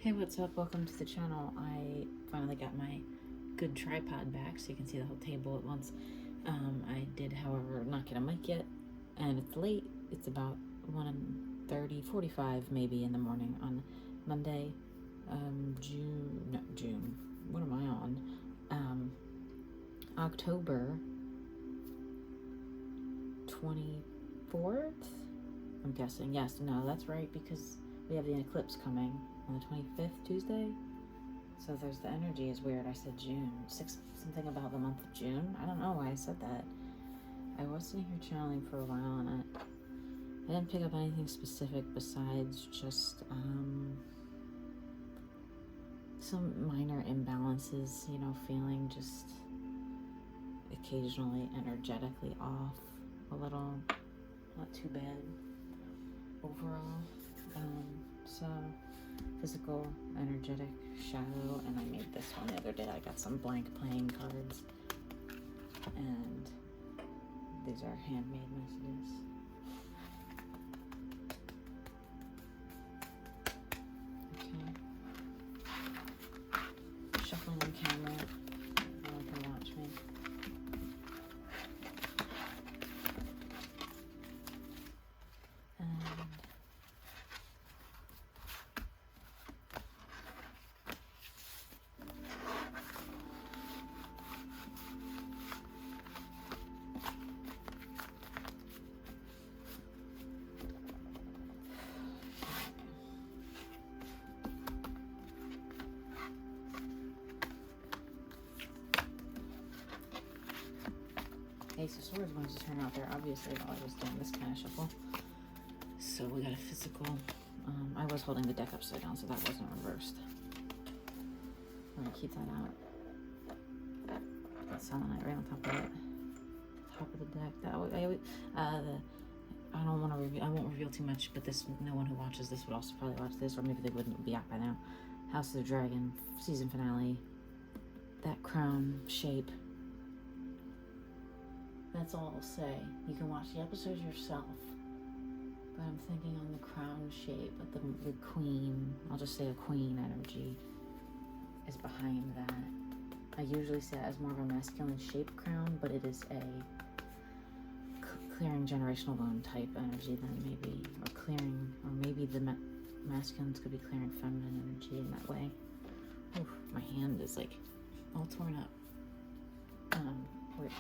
Hey, what's up? Welcome to the channel. I finally got my good tripod back so you can see the whole table at once. I did, however, not get a mic yet, and it's late. It's about 1:30, 45 maybe in the morning on Monday, June. What am I on? October 24th? I'm guessing. Yes, no, that's right, because we have the eclipse coming on the 25th, Tuesday. So there's the energy is weird. I said June. Something about the month of June. I don't know why I said that. I was sitting here channeling for a while, and I didn't pick up anything specific besides just some minor imbalances, feeling just occasionally energetically off a little. Not too bad overall. So physical, energetic, shadow, and I made this one the other day. I got some blank playing cards, and these are handmade messages. Okay. Shuffling on camera. No one can watch me. Ace of Swords wanted to turn out there, obviously, while I was doing this kind of shuffle. So we got a physical. I was holding the deck upside down, so that wasn't reversed. I'm gonna keep that out. Got selenite right on top of it. Top of the deck. I don't want to reveal. I won't reveal too much, but no one who watches this would also probably watch this, or maybe they wouldn't be out by now. House of the Dragon season finale. That crown shape. That's all I'll say. You can watch the episodes yourself. But I'm thinking on the crown shape, but the queen, I'll just say a queen energy is behind that. I usually say that as more of a masculine shaped crown, but it is a clearing generational wound type energy then maybe, or maybe the masculines could be clearing feminine energy in that way. Oof, my hand is like all torn up.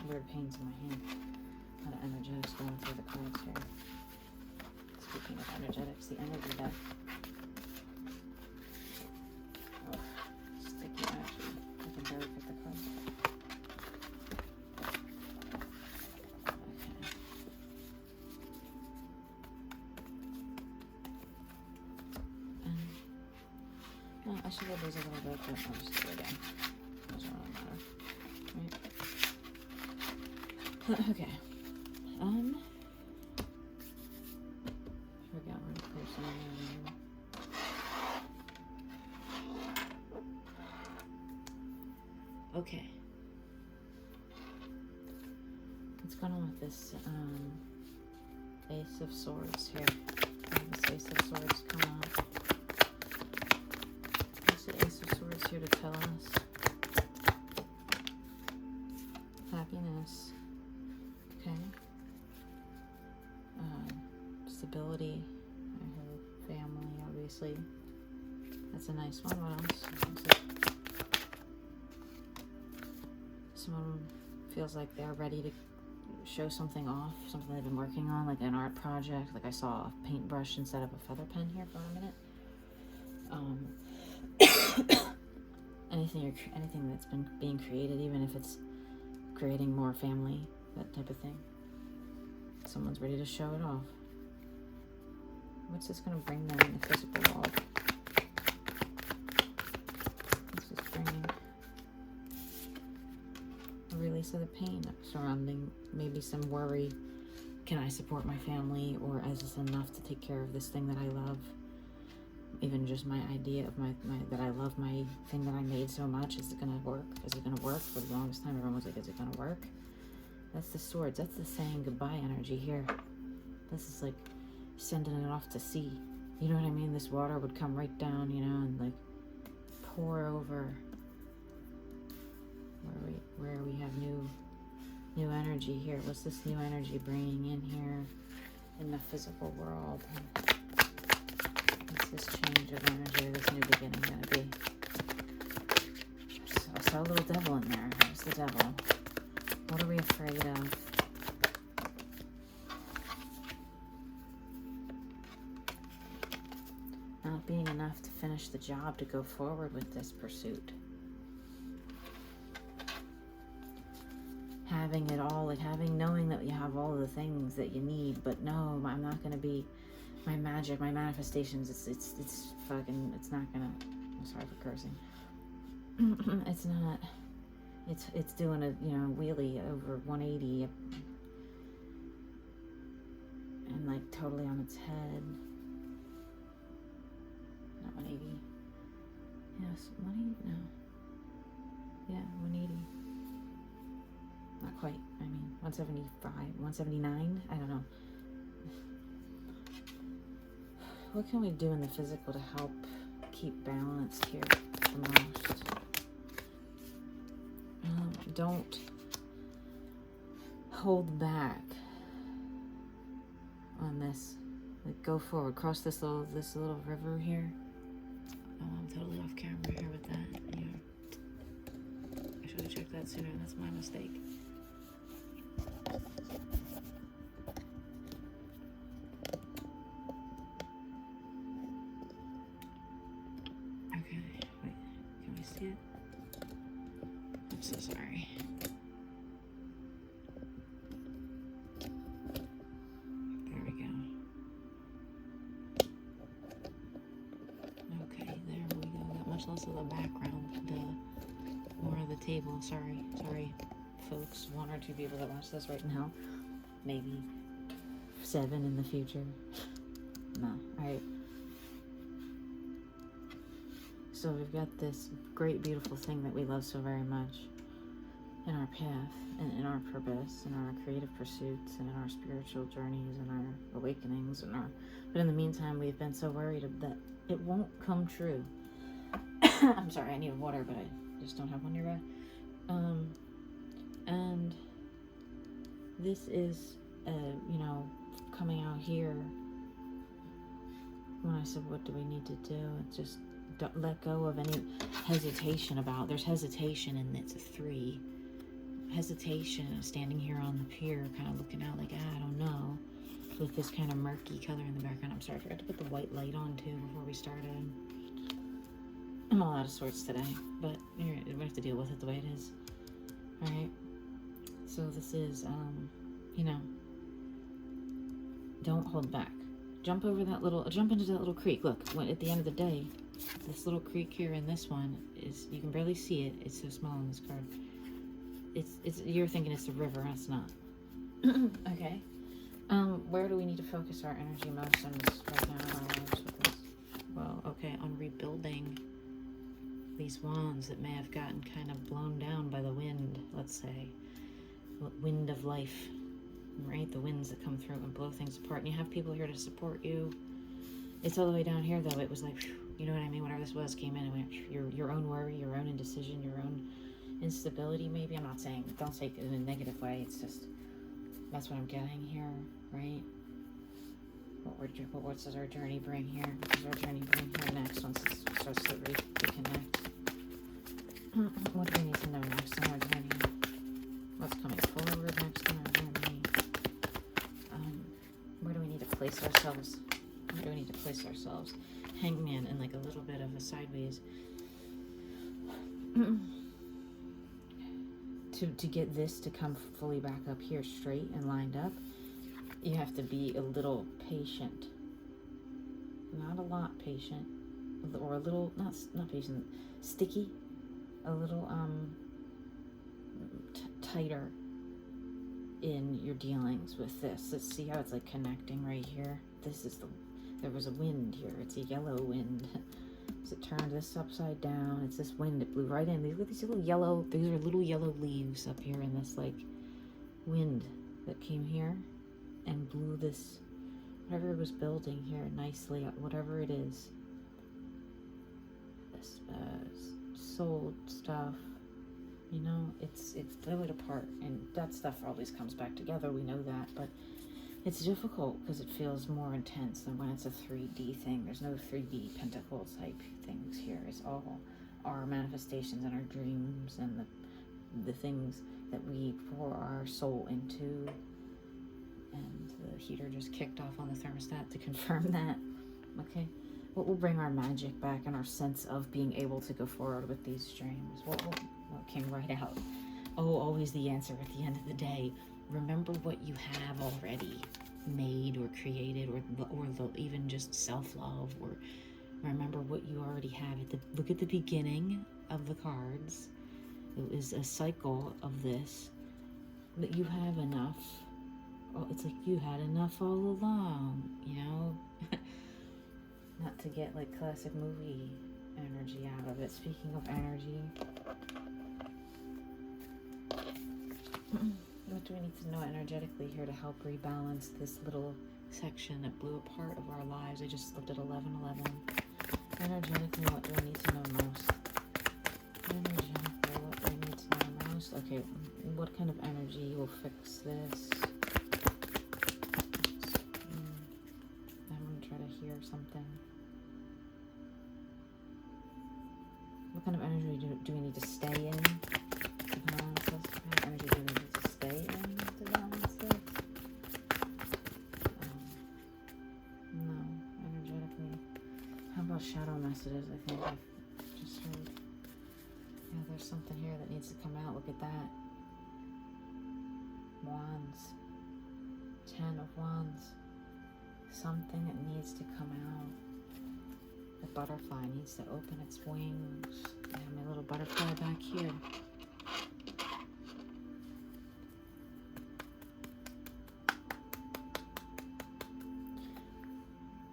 Weird pains in my hand. A lot of energetics going through the cards here. Speaking of energetics, the energy deck. Oh, sticky actually. I can barely pick the cards up. Okay. I should have those a little bit, but I'll just do it again. Doesn't really matter. Right? Okay. Here we go. We're gonna clear some of that. Okay. What's going on with this Ace of Swords here? This Ace of Swords come out. What's the Ace of Swords here to tell us? Happiness. Okay. Stability. I heard family, obviously. That's a nice one. What else? Someone feels like they're ready to show something off, something they've been working on, like an art project. Like I saw a paintbrush instead of a feather pen here for a minute. Anything that's been being created, even if it's creating more family, that type of thing. Someone's ready to show it off. What's this going to bring them in the physical world? This is bringing a release of the pain surrounding maybe some worry. Can I support my family, or is this enough to take care of this thing that I love? Even just my idea of that I love my thing that I made so much. Is it going to work? Is it going to work? For the longest time, everyone was like, is it going to work? That's the swords. That's the saying goodbye energy here. This is like sending it off to sea. You know what I mean? This water would come right down, and like pour over where we have new energy here. What's this new energy bringing in here in the physical world? What's this change of energy or this new beginning going to be? So I saw a little devil in there. There's the devil. What are we afraid of? Not being enough to finish the job to go forward with this pursuit. Having it all, knowing that you have all the things that you need, but no, I'm not going to be, my magic, my manifestations, it's fucking, it's not going to, I'm sorry for cursing. It's not, it's doing a, wheelie over 180 and like totally on its head. Not 180. Yes, 180, no. Yeah, 180. Not quite. I mean, 175, 179? I don't know. What can we do in the physical to help keep balance here the most? Don't hold back on this. Like, go forward. Cross this little river here. Oh, I'm totally off camera here with that. Yeah. I should have checked that sooner. That's my mistake. Okay, wait. Can we see it? I'm so sorry. There we go. Okay, there we go. Got much less of the background, more of the table. Sorry, folks. 1 or 2 people that watch this right now. Maybe 7 in the future. No, alright. So we've got this great, beautiful thing that we love so very much in our path, and in our purpose, in our creative pursuits, and in our spiritual journeys, and our awakenings, but in the meantime, we've been so worried that it won't come true. I'm sorry, I need water, but I just don't have one nearby. And this is, coming out here. When I said, what do we need to do? It's just don't let go of any hesitation there's hesitation, and it's a 3. Hesitation, standing here on the pier, kind of looking out like, I don't know, with this kind of murky color in the background. I'm sorry, I forgot to put the white light on too before we started. I'm all out of sorts today, but we have to deal with it the way it is. Alright? So this is, don't hold back. Jump into that little creek. Look, at the end of the day, this little creek here and this one is, you can barely see it. It's so small on this card. You're thinking it's a river, it's not. Okay. Where do we need to focus our energy most on this right now in our lives with this? Well, okay, on rebuilding these wands that may have gotten kind of blown down by the wind, let's say. Wind of life, right? The winds that come through and blow things apart. And you have people here to support you. It's all the way down here, though. It was like, you know what I mean? Whatever this was came in and went, your own worry, your own indecision, your own instability, maybe. I'm not saying, don't take it in a negative way. It's just, that's what I'm getting here, right? What does our journey bring here? What does our journey bring here next once it starts to reconnect? What do we need to know next in our journey? What's coming forward next in our journey? Where do we need to place ourselves? Where do we need to place ourselves? Hangman in like a little bit of a sideways. To get this to come fully back up here straight and lined up, you have to be a little patient. Not a lot patient. Or a little, not patient, sticky. A little, tighter in your dealings with this. Let's see how it's like connecting right here. There was a wind here. It's a yellow wind. So it turned this upside down. It's this wind that blew right in. These are little yellow leaves up here in this like wind that came here and blew this, whatever it was building here nicely, whatever it is. soul stuff. You know, it's split apart, and that stuff always comes back together. We know that, but it's difficult because it feels more intense than when it's a 3D thing. There's no 3D pentacle type things here. It's all our manifestations and our dreams and the things that we pour our soul into. And the heater just kicked off on the thermostat to confirm that. Okay, what will bring our magic back and our sense of being able to go forward with these streams? What came right out? Oh, always the answer at the end of the day. Remember what you have already made or created, or even just self-love, or remember what you already have. Look at the beginning of the cards. It was a cycle of this, that you have enough. Oh, it's like you had enough all along, you know? Not to get like classic movie energy out of it. Speaking of energy, what do we need to know energetically here to help rebalance this little section that blew a part of our lives? I just looked at 11:11. Energetically, what do I need to know most? Energetically, what do I need to know most? Okay, what kind of energy will fix this? I'm going to try to hear something. What kind of energy do we need to stay in to balance this? What kind of energy do we need to stay in to balance this? No, energetically. How about shadow messages? I think I just heard. Yeah, there's something here that needs to come out. Look at that. Wands. 10 of Wands. Something that needs to come out. The butterfly needs to open its wings. I have my little butterfly back here.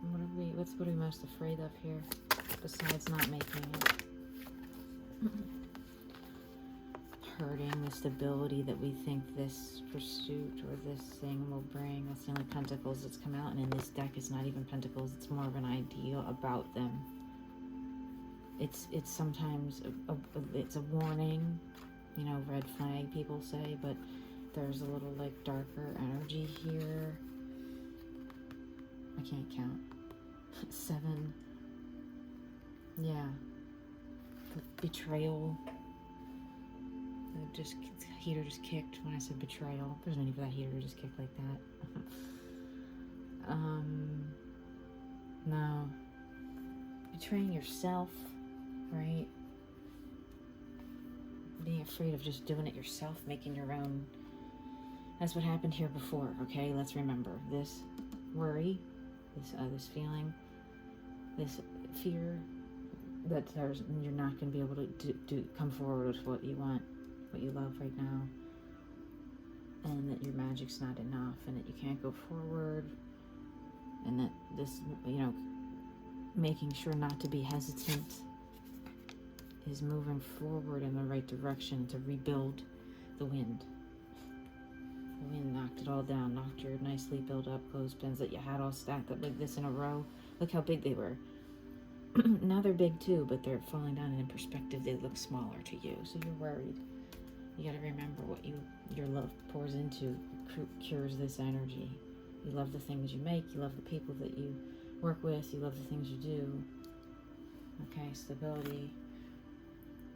What are we most afraid of here, besides not making it? Hurting the stability that we think this pursuit or this thing will bring. That's the only pentacles that's come out, and in this deck it's not even pentacles, it's more of an idea about them. It's sometimes it's a warning, you know, red flag people say, but there's a little like darker energy here. I can't count. 7. Yeah. Betrayal. Heater just kicked when I said betrayal. There's no need for that heater to just kick like that. No. Betraying yourself, right? Being afraid of just doing it yourself, making your own. That's what happened here before, okay? Let's remember this worry, this feeling, this fear that you're not going to be able to come forward with what you want, what you love right now, and that your magic's not enough, and that you can't go forward, and that this, you know, making sure not to be hesitant is moving forward in the right direction to rebuild the wind. The wind knocked it all down, knocked your nicely built up clothespins that you had all stacked up like this in a row. Look how big they were. Now they're big too, but they're falling down, and in perspective they look smaller to you, so you're worried. You got to remember what your love pours into cures this energy. You love the things you make, you love the people that you work with, you love the things you do. Okay, stability.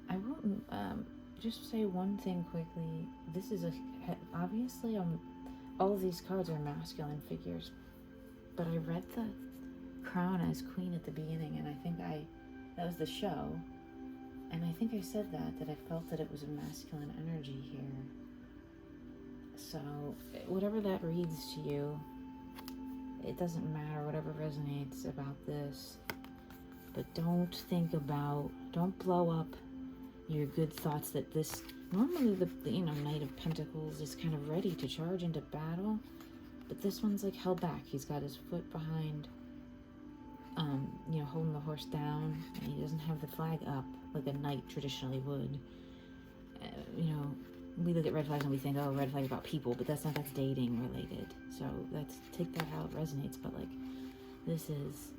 I won't just say one thing quickly. This is obviously all of these cards are masculine figures, but I read the crown as queen at the beginning, and I think that was the show, and I think I said that I felt that it was a masculine energy here. So whatever that reads to you, it doesn't matter, whatever resonates about this, but don't blow up your good thoughts that this, normally the Knight of Pentacles is kind of ready to charge into battle, but this one's like held back. He's got his foot behind, holding the horse down, and he doesn't have the flag up like a knight traditionally would. We look at red flags and we think, oh, red flag about people, but that's dating related. So take that how it resonates. But like, this is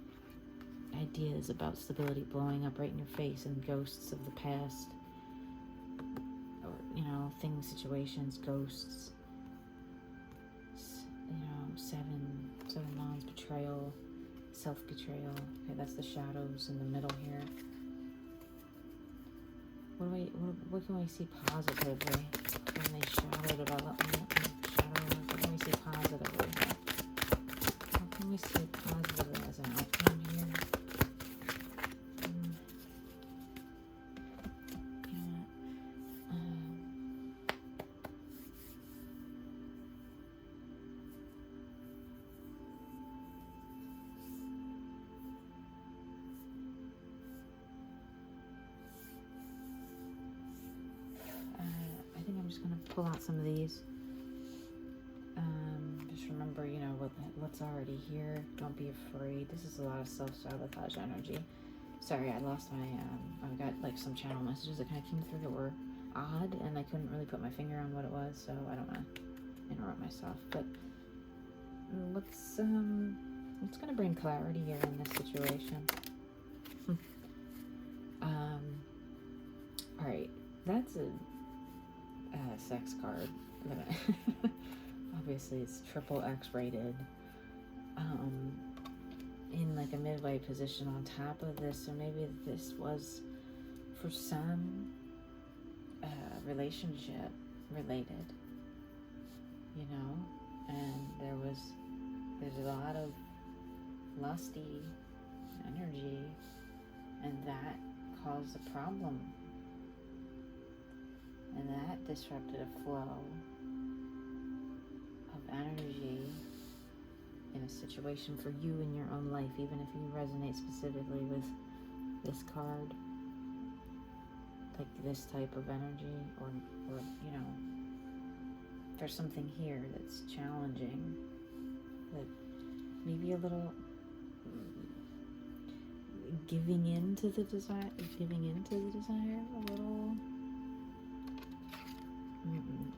ideas about stability blowing up right in your face, and ghosts of the past, or things, situations, ghosts. Seven wands, betrayal, self-betrayal. Okay, that's the shadows in the middle here. What can we see positively when they shadow development? What can we see positively? What can we see positively as an outcome here? I think I'm just going to pull out some of these. Just remember, what's already here. Don't be afraid. This is a lot of self-sabotage energy. Sorry, I lost my, I got like some channel messages that kind of came through that were odd, and I couldn't really put my finger on what it was, so I don't want to interrupt myself. But what's going to bring clarity here in this situation? All right, that's a sex card. Obviously it's triple X rated, in like a midway position on top of this, so maybe this was for some relationship related, and there's a lot of lusty energy, and that caused a problem. And that disrupted a flow of energy in a situation for you in your own life, even if you resonate specifically with this card, like this type of energy, or there's something here that's challenging, that maybe a little giving into the desire a little.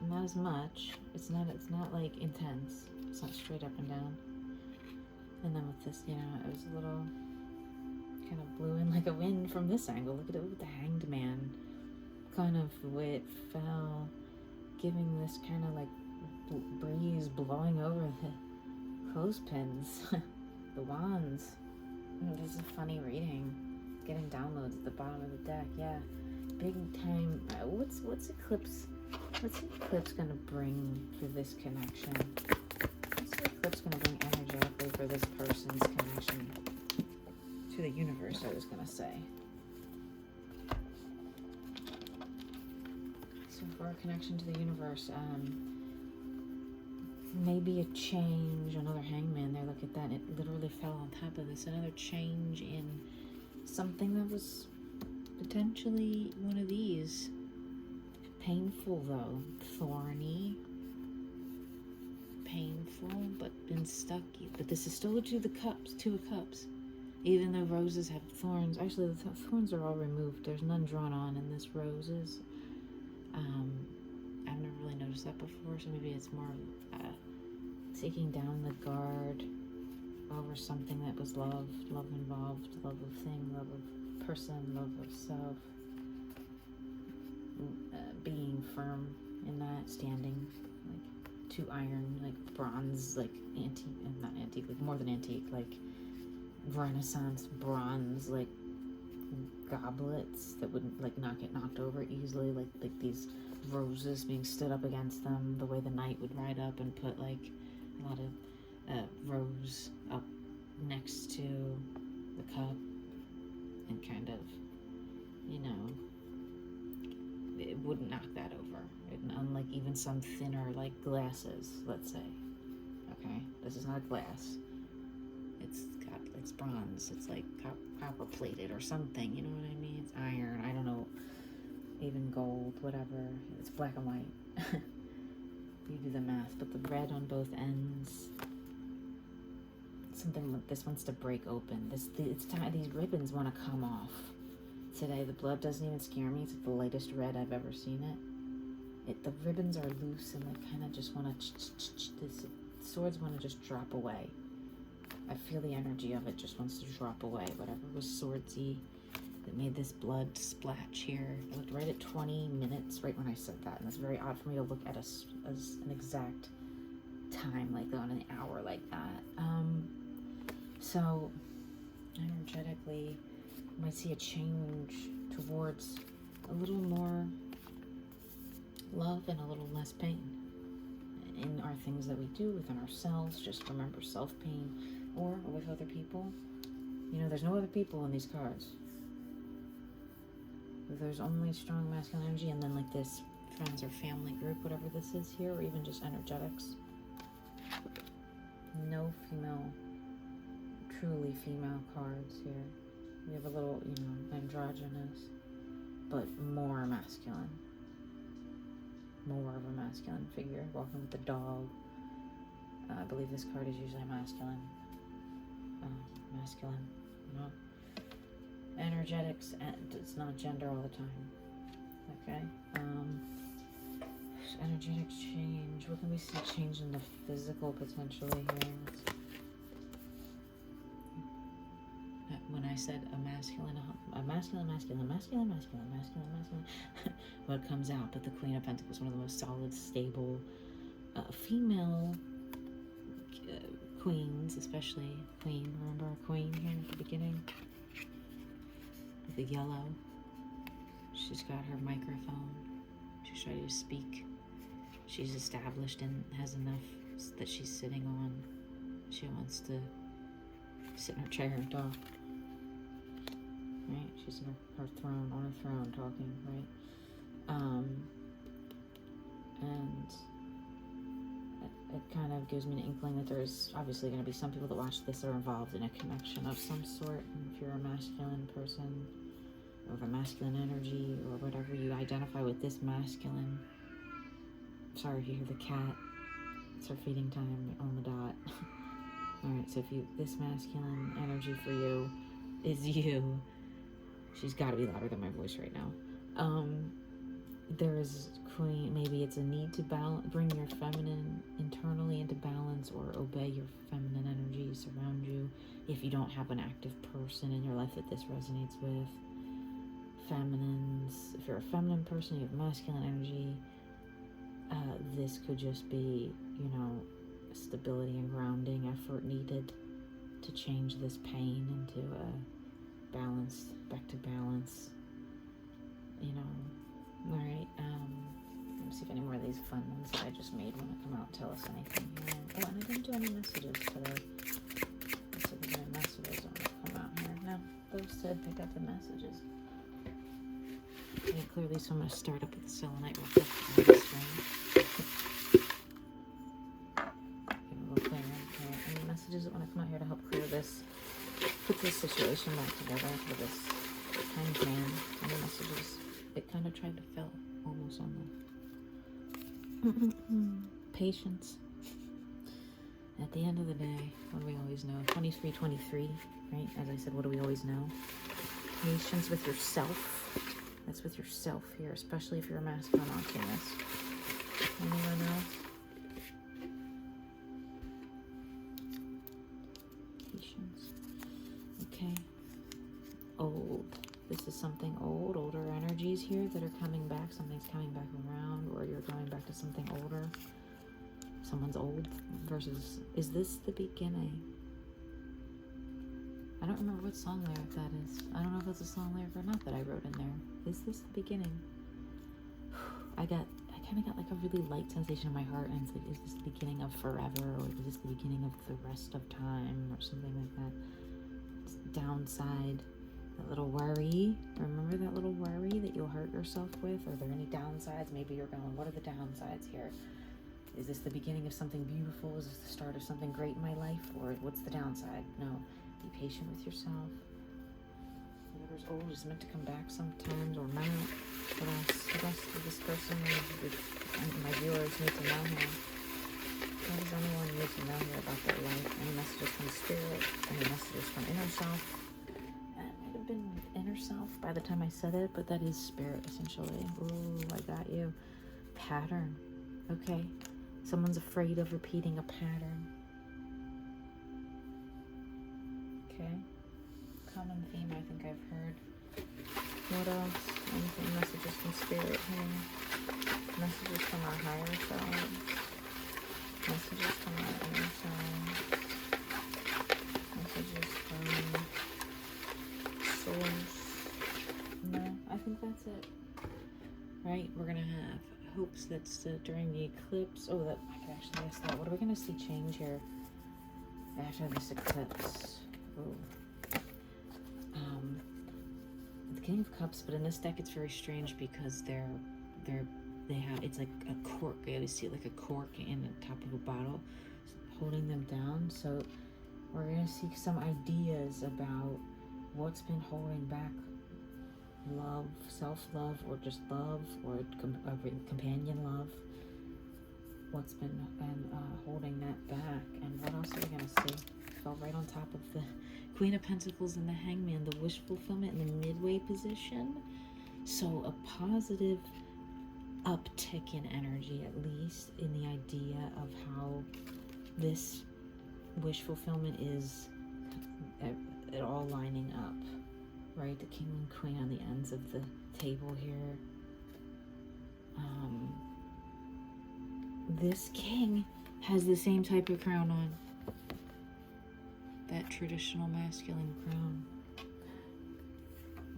Not as much. It's not like intense. It's not straight up and down. And then with this, it was a little kind of blew in like a wind from this angle. Look at it with the Hanged Man. Kind of the way it fell, giving this kind of like breeze blowing over the clothespins, the wands. This is a funny reading. Getting downloads at the bottom of the deck. Yeah, big time. What's eclipse? What's the eclipse going to bring for this connection? What's the eclipse going to bring energetically for this person's connection to the universe, I was going to say. So for a connection to the universe, maybe a change, another hangman there, look at that, it literally fell on top of this, another change in something that was potentially one of these. Painful though, thorny, painful, but been stuck. But this is still Two of Cups. Even though roses have thorns, actually the thorns are all removed. There's none drawn on in this roses. I've never really noticed that before, so maybe it's more taking down the guard over something that was love involved, love of thing, love of person, love of self. Being firm in that, standing like to iron, like bronze, like antique, and not antique, like more than antique, like Renaissance bronze, like goblets that wouldn't like not get knocked over easily, like these roses being stood up against them, the way the knight would ride up and put like a lot of rose up next to the cup, and kind of, it wouldn't knock that over. Unlike even some thinner, like glasses, let's say. Okay, this is not glass. It's bronze. It's like copper plated or something. You know what I mean? It's iron. I don't know. Even gold, whatever. It's black and white. You do the math. But the red on both ends. Something. This wants to break open. It's time. These ribbons want to come off. Today, the blood doesn't even scare me. It's the lightest red I've ever seen it. The ribbons are loose, and they kind of just want to. The swords want to just drop away. I feel the energy of it just wants to drop away. Whatever was swordsy that made this blood splatch here. I looked right at 20 minutes right when I said that, and it's very odd for me to look at as an exact time, like on an hour like that. So energetically, you might see a change towards a little more love and a little less pain in our things that we do within ourselves. Just remember self-pain, or with other people. You know, there's no other people in these cards. There's only strong masculine energy, and then like this friends or family group, whatever this is here, or even just energetics. No female, truly female cards here. We have a little, you know, androgynous, but more masculine. More of a masculine figure, walking with the dog. I believe this card is usually masculine. Masculine, you know. Energetics, and it's not gender all the time. Okay. Energetic change. What can we see change in the physical potentially here? When I said a masculine, what comes out? But the Queen of Pentacles, one of the most solid, stable, female queens, especially queen. Remember our queen here at the beginning? The yellow. She's got her microphone. She's ready to speak. She's established and has enough that she's sitting on. She wants to sit in her chair and talk. Right? She's in her throne, on her throne, talking, right? And it kind of gives me an inkling that there's obviously going to be some people that watch this are involved in a connection of some sort. And if you're a masculine person, or the masculine energy, or whatever, you identify with this masculine. Sorry if you hear the cat. It's her feeding time on the dot. Alright, so if this masculine energy for you is you, she's got to be louder than my voice right now. There is queen, maybe it's a need to bring your feminine internally into balance, or obey your feminine energies around you. If you don't have an active person in your life that this resonates with. Feminines, if you're a feminine person, you have masculine energy, this could just be, you know, stability and grounding effort needed to change this pain into a balance, back to balance, you know. All right, let me see if any more of these fun ones that I just made want to come out and tell us anything here. Oh, and I didn't do any messages today. Let's see if there's any messages that want to come out here. No, those said pick up the messages. Okay, clearly, so I'm going to start up with the selenite real quick on this one. Give a little clearing. Okay, any messages that want to come out here to help clear this, put this situation back together for this kind man? Any messages? It kind of tried to fill almost on the patience. At the end of the day, what do we always know? 23, right? As I said, what do we always know? Patience with yourself. That's with yourself here, especially if you're a masculine alchemist. Anyone else? Patience. Okay. Old. This is something old, older energies here that are coming back. Something's coming back around, or you're going back to something older. Someone's old versus, is this the beginning? I don't remember what song lyric that is. I don't know if it's a song lyric or not that I wrote in there. Is this the beginning? I kind of got like a really light sensation in my heart, and it's like, is this the beginning of forever, or is this the beginning of the rest of time, or something like that? It's downside, that little worry. Remember that little worry that you'll hurt yourself with? Are there any downsides? Maybe you're going, what are the downsides here? Is this the beginning of something beautiful? Is this the start of something great in my life? Or what's the downside? No. Be patient with yourself. Whatever's old is meant to come back sometimes, or not. What else does this person and my viewers need to know here? What does anyone need to know here about their life? Any messages from spirit? Any messages from inner self? That might have been inner self by the time I said it, but that is spirit essentially. Ooh, I got you. Pattern. Okay. Someone's afraid of repeating a pattern. Okay. Common theme I think I've heard. What else? Anything? Messages from spirit here. Messages from our higher self. Messages from our inner self. Messages from source. No, I think that's it. Right? We're gonna have hopes that's during the eclipse. Oh, that I could actually guess that. What are we gonna see change here after this eclipse? Oh. The King of Cups, but in this deck it's very strange because they have, it's like a cork. I always see it like a cork in the top of a bottle holding them down. So we're gonna see some ideas about what's been holding back love, self-love, or just love, or companion love. What's been holding that back, and what else are we gonna see? Fell right on top of the Queen of Pentacles and the Hangman, the wish fulfillment in the midway position. So a positive uptick in energy, at least in the idea of how this wish fulfillment is it all lining up, right? The King and Queen on the ends of the table here. This king has the same type of crown on. That traditional masculine crown.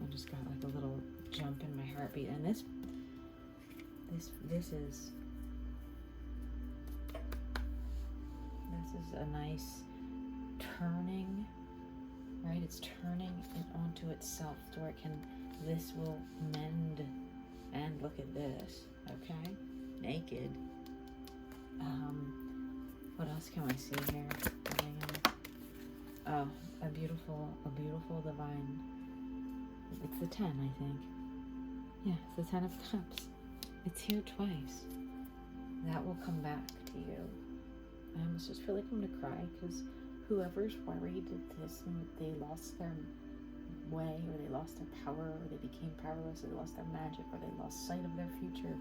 I just got like a little jump in my heartbeat, and this is a nice turning, right? It's turning it onto itself to where this will mend. And look at this, okay? Naked. What else can I see here? Oh, a beautiful divine. It's the 10, I think. Yeah, it's the 10 of Cups. It's here twice. That will come back to you. I almost just feel like I'm gonna cry because whoever's worried that they lost their way, or they lost their power, or they became powerless, or they lost their magic, or they lost sight of their future,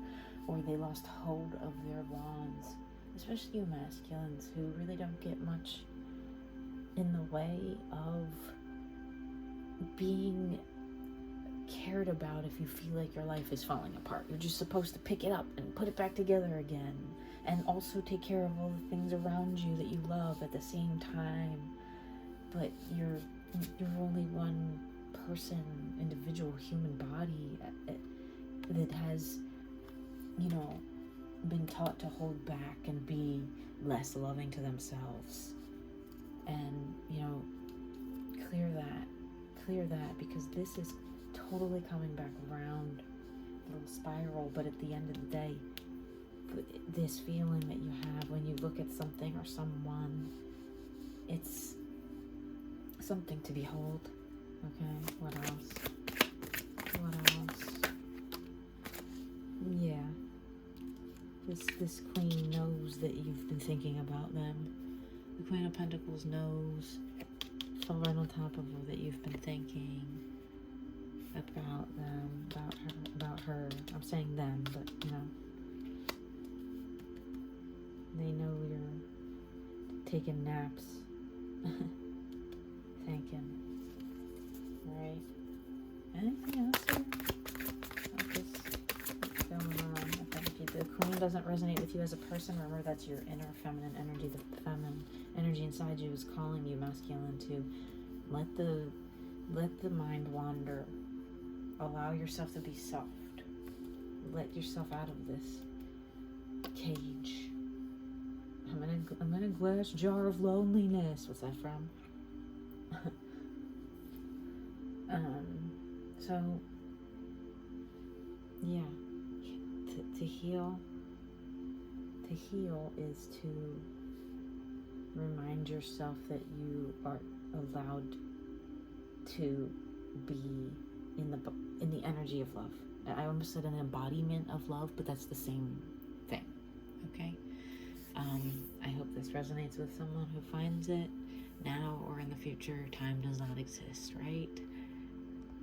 or they lost hold of their wands, especially you masculines who really don't get much in the way of being cared about. If you feel like your life is falling apart, you're just supposed to pick it up and put it back together again, and also take care of all the things around you that you love at the same time. But you're only one person, individual human body that has, been taught to hold back and be less loving to themselves. And, clear that, because this is totally coming back around, a little spiral. But at the end of the day, this feeling that you have when you look at something or someone, it's something to behold. Okay, what else? Yeah. This queen knows that you've been thinking about them. The Queen of Pentacles knows, fell right on top of her, that you've been thinking about them, about her. I'm saying them, but they know you're taking naps, thinking. Right? Anything else here? What's going on? If the Queen doesn't resonate with you as a person, remember that's your inner feminine energy. The feminine energy inside you is calling you, masculine, to let the mind wander. Allow yourself to be soft. Let yourself out of this cage. I'm in a glass jar of loneliness. What's that from? So yeah, to heal is to remind yourself that you are allowed to be in the energy of love. I almost said an embodiment of love, but that's the same thing. Okay. I hope this resonates with someone who finds it now or in the future. Time does not exist, right?